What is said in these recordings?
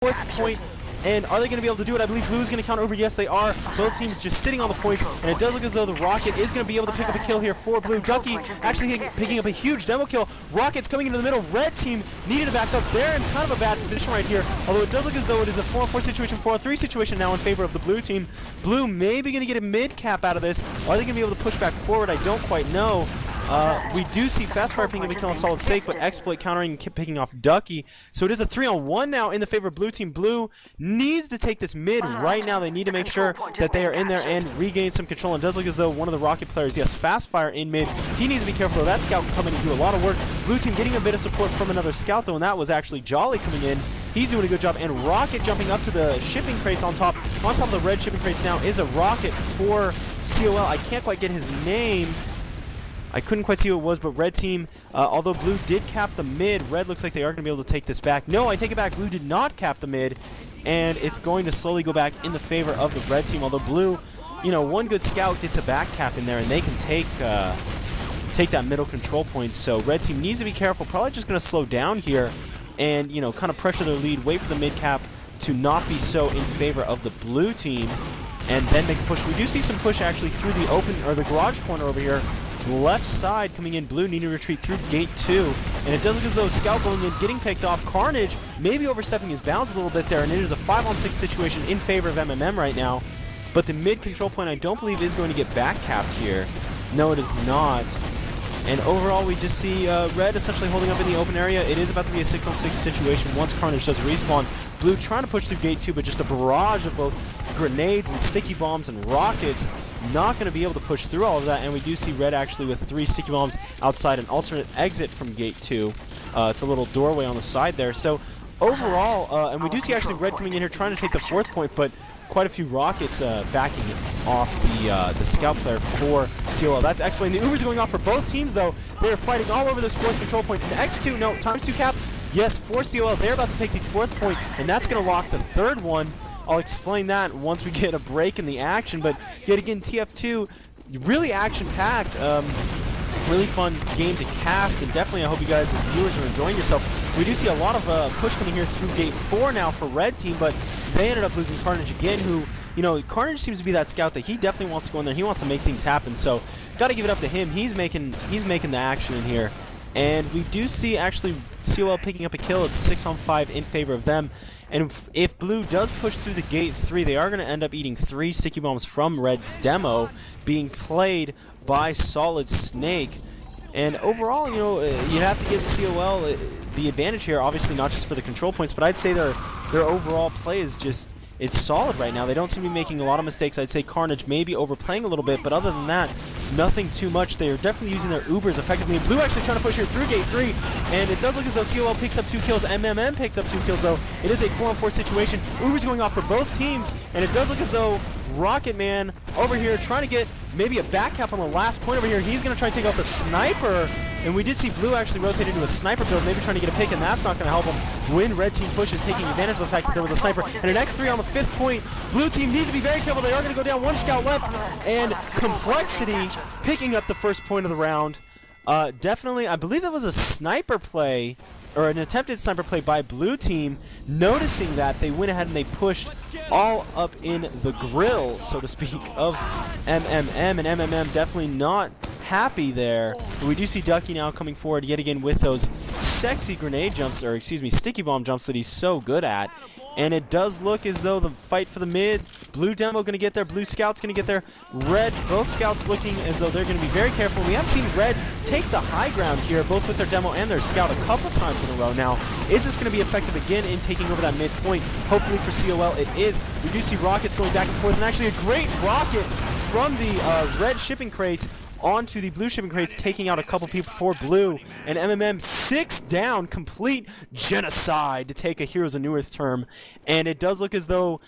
fourth point. And are they going to be able to do it? I believe Blue is going to counter over. Yes, they are. Both teams just sitting on the points, and it does look as though the Rocket is going to be able to pick up a kill here for Blue. Ducky actually picking up a huge demo kill. Rocket's coming into the middle. Red team needed to back up. They're in kind of a bad position right here, although it does look as though it is a 4-on-4 situation, 4-on-3 situation now in favor of the Blue team. Blue maybe going to get a mid cap out of this. Are they going to be able to push back forward? I don't quite know. We do see Fastfire picking up a kill on Solid Sake, but Exploit countering and picking off Ducky. So it is a 3-on-1 now in the favor of Blue team. Blue needs to take this mid right now. They need to make sure that they are in there and regain some control. And it does look as though one of the Rocket players, yes, Fastfire in mid. He needs to be careful though. That Scout can come in and do a lot of work. Blue team getting a bit of support from another Scout though, and that was actually Jolly coming in. He's doing a good job, and Rocket jumping up to the shipping crates on top. On top of the red shipping crates now is a Rocket for coL. I can't quite get his name. I couldn't quite see who it was, but red team, although Blue did cap the mid, red looks like they are going to be able to take this back. No, I take it back. Blue did not cap the mid, and it's going to slowly go back in the favor of the red team, although Blue, you know, one good Scout gets a back cap in there, and they can take that middle control point. So red team needs to be careful. Probably just going to slow down here and, you know, kind of pressure their lead, wait for the mid cap to not be so in favor of the Blue team, and then make a push. We do see some push actually through the open, or the garage corner over here. Left side coming in. Blue needing to retreat through gate 2, and it does look as though Scout going in, getting picked off. Carnage maybe overstepping his bounds a little bit there, and it is a 5-on-6 situation in favor of MMM right now. But the mid control point I don't believe is going to get back capped here. No, it is not. And overall we just see red essentially holding up in the open area. It is about to be a 6-on-6 situation once Carnage does respawn. Blue trying to push through gate 2, but just a barrage of both grenades and sticky bombs and rockets. Not going to be able to push through all of that, and we do see red actually with 3 sticky bombs outside an alternate exit from gate 2. It's a little doorway on the side there. So overall, and we do see actually red coming in here trying to take the 4th point, but quite a few rockets backing off the Scout player for coL. That's Exploit. The Ubers going off for both teams though. They're fighting all over this 4th control point. And X2, no, ×2 cap. Yes, for coL. They're about to take the 4th point, and that's going to lock the 3rd one. I'll explain that once we get a break in the action, but yet again, TF2, really action-packed, really fun game to cast, and definitely I hope you guys as viewers are enjoying yourselves. We do see a lot of push coming here through gate 4 now for red team, but they ended up losing Carnage again, who, you know, Carnage seems to be that Scout that he definitely wants to go in there. He wants to make things happen, so got to give it up to him. He's making the action in here. And we do see actually coL picking up a kill. It's 6-on-5 in favor of them. And if Blue does push through the gate 3, they are going to end up eating 3 sticky bombs from red's demo, being played by Solid Snake. And overall, you know, you have to give coL the advantage here, obviously not just for the control points, but I'd say their overall play is just, it's solid right now. They don't seem to be making a lot of mistakes. I'd say Carnage may be overplaying a little bit, but other than that, nothing too much. They are definitely using their Ubers effectively. Blue actually trying to push here through gate 3, and it does look as though coL picks up 2 kills. MMM picks up 2 kills, though. It is a 4-on-4 situation. Ubers going off for both teams, and it does look as though Rocket Man over here trying to get maybe a back cap on the last point over here. He's going to try to take out the sniper, and we did see Blue actually rotate into a sniper build, maybe trying to get a pick, and that's not going to help him when red team pushes, taking advantage of the fact that there was a sniper. And an X3 on the 5th point. Blue team needs to be very careful. They are going to go down. 1 Scout left, and Complexity picking up the 1st point of the round. Definitely, I believe that was a sniper play, or an attempted sniper play by Blue team. Noticing that, they went ahead and they pushed all up in the grill, so to speak, of MMM, and MMM definitely not happy there. But we do see Ducky now coming forward yet again with those sexy grenade jumps, or excuse me, sticky bomb jumps that he's so good at. And it does look as though the fight for the mid, Blue demo going to get there, Blue Scout's going to get there, red, both Scouts looking as though they're going to be very careful. We have seen red take the high ground here, both with their demo and their Scout a couple times in a row now. Is this going to be effective again in taking over that mid point? Hopefully for coL it is. We do see rockets going back and forth, and actually a great rocket from the red shipping crates onto the blue shipping crates, taking out a couple people for Blue. And MMM 6 down, complete genocide to take a Heroes of New Earth term. And it does look as though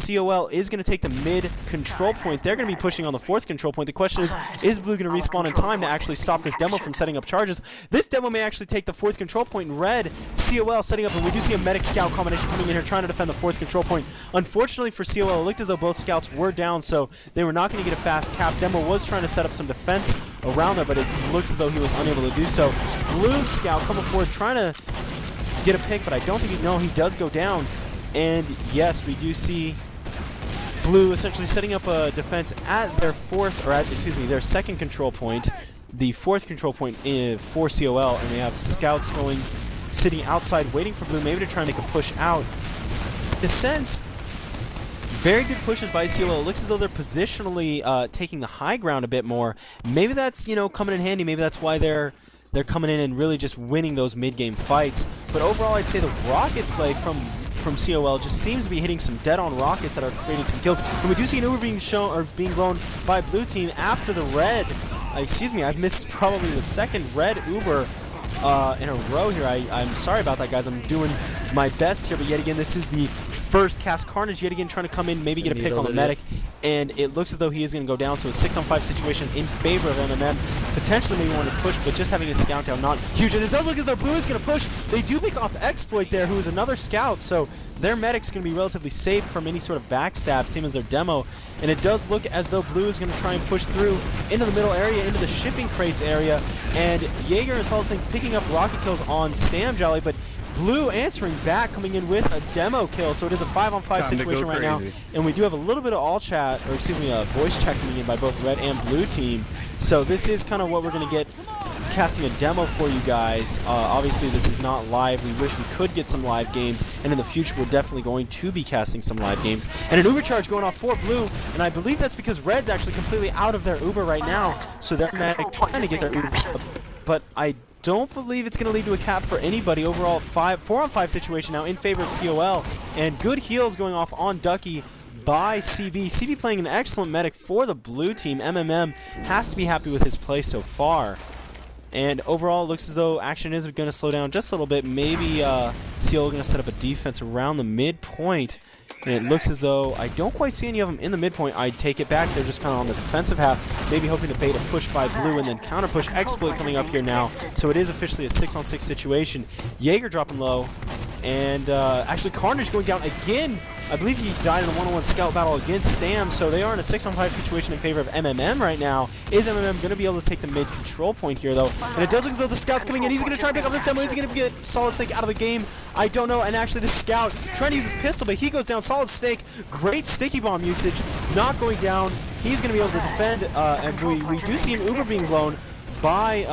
coL is going to take the mid control point. They're going to be pushing on the 4th control point. The question is Blue going to respawn in time to actually stop this demo from setting up charges? This demo may actually take the 4th control point. Red, coL setting up, and we do see a medic scout combination coming in here trying to defend the 4th control point. Unfortunately for coL, it looked as though both scouts were down, so they were not going to get a fast cap. Demo was trying to set up some defense around there, but it looks as though he was unable to do so. Blue scout coming forward trying to get a pick, but I don't think he does go down. And yes, we do see Blue essentially setting up a defense at their their second control point, the fourth control point for coL, and they have scouts sitting outside waiting for Blue, maybe to try and make a push out. In a sense, very good pushes by coL. It looks as though they're positionally taking the high ground a bit more. Maybe that's, coming in handy. Maybe that's why they're coming in and really just winning those mid-game fights. But overall, I'd say the rocket play from coL just seems to be hitting some dead-on rockets that are creating some kills. And we do see an Uber being blown by blue team after the red. I've missed probably the second red Uber in a row here. I'm sorry about that, guys. I'm doing my best here, but yet again, this is the first cast. Carnage yet again trying to come in, maybe get a pick on the medic, and it looks as though he is going to go down. So a 6-on-5 situation in favor of MMM. Potentially maybe want to push, but just having a scout down, not huge. And it does look as though Blue is going to push. They do pick off Exploit there, who is another scout, so their medic's going to be relatively safe from any sort of backstab, same as their demo. And it does look as though Blue is going to try and push through into the middle area, into the shipping crates area, and Jaeger and Solid picking up rocket kills on Stam Jolly, but Blue answering back, coming in with a demo kill. So it is a 5-on-5 situation right now. And we do have a little bit of voice chat coming in by both red and blue team. So this is kind of what we're going to get, casting a demo for you guys. Obviously, this is not live. We wish we could get some live games. And in the future, we're definitely going to be casting some live games. And an Uber charge going off for blue. And I believe that's because red's actually completely out of their Uber right now. So they're trying to get their Uber. But I don't believe it's going to lead to a cap for anybody. Overall, 4-on-5 situation now in favor of coL, and good heals going off on Ducky by CB. CB playing an excellent medic for the blue team. MMM has to be happy with his play so far. And overall, it looks as though action is going to slow down just a little bit. Maybe coL going to set up a defense around the midpoint. And it looks as though I don't quite see any of them in the midpoint. I take it back. They're just kind of on the defensive half, maybe hoping to bait a push by blue and then counter push. Exploit coming up here now. So it is officially a 6-on-6 situation. Jaeger dropping low. And actually Carnage going down again. I believe he died in a 1-on-1 scout battle against Stam. So they are in a 6-on-5 situation in favor of MMM right now. Is MMM going to be able to take the mid control point here, though? And it does look as though the scout's coming in. He's going to try and pick up this demo. Is he going to get Solid Snake out of the game? I don't know. And actually, the scout trying to use his pistol, but he goes down. Solid Snake, great sticky bomb usage, not going down. He's going to be able to defend. And we do see an Uber being blown by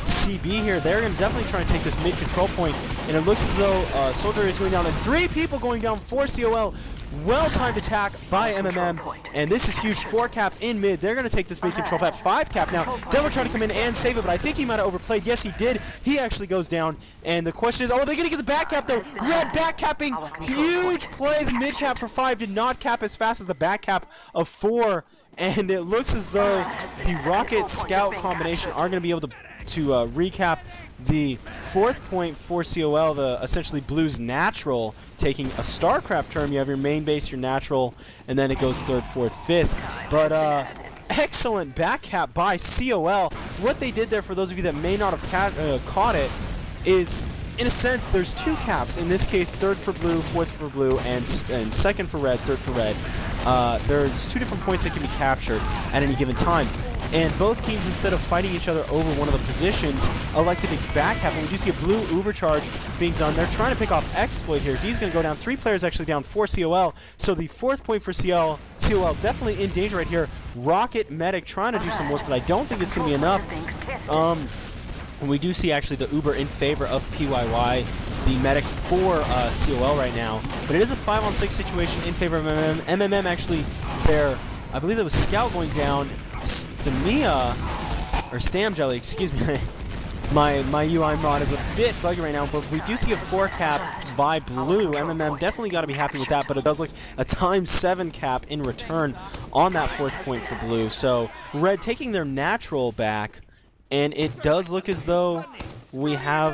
CB here. They're going to definitely try and take this mid control point, and it looks as though Soldier is going down, and 3 people going down for coL. Well-timed attack by MMM, and this is huge. 4-cap in mid. They're going to take this mid control at 5-cap now. Devil trying to come in and save it, but I think he might have overplayed. Yes, he did. He actually goes down, and the question is, oh, they're going to get the back cap, though. Red back capping. Huge play. The mid cap for 5 did not cap as fast as the back cap of 4, and it looks as though the Rocket Scout combination are going to be able to recap the 4th point for coL, the essentially Blue's natural, taking a StarCraft term. You have your main base, your natural, and then it goes 3rd, 4th, 5th. But excellent back cap by coL. What they did there, for those of you that may not have caught it, is, in a sense, there's 2 caps. In this case, 3rd for blue, 4th for blue, and 2nd for red, 3rd for red. There's 2 different points that can be captured at any given time. And both teams, instead of fighting each other over one of the positions, elected to back cap. And we do see a blue Uber charge being done. They're trying to pick off Exploit here. He's going to go down. 3 players actually down for coL. So the 4th point for coL definitely in danger right here. Rocket Medic trying to do some work, but I don't think it's going to be enough. And we do see actually the Uber in favor of PYY, the medic for coL right now. But it is a 5-on-6 situation in favor of MMM. MMM actually, I believe it was Scout going down. Stam Jelly, excuse me. My UI mod is a bit buggy right now, but we do see a 4-cap by blue. MMM definitely got to be happy with that, but it does look a ×7 cap in return on that 4th point for blue. So red taking their natural back, and it does look as though we have,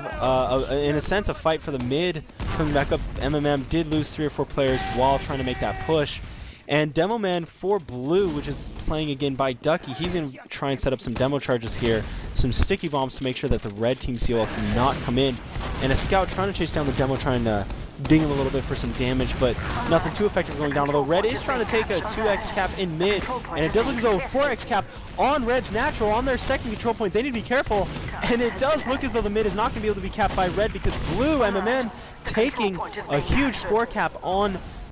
in a sense, a fight for the mid coming back up. MMM did lose 3 or 4 players while trying to make that push. And Demo Man for blue, which is playing again by Ducky, he's going to try and set up some demo charges here, some sticky bombs to make sure that the red team coL cannot come in. And a scout trying to chase down the demo, trying to ding him a little bit for some damage, but nothing too effective going down. Although Red is trying to take a 2x cap in mid, and it does look as though a 4x cap on Red's natural on their second control point. They need to be careful, and it does look as though the mid is not going to be able to be capped by Red because Blue MMN taking a huge 4 cap on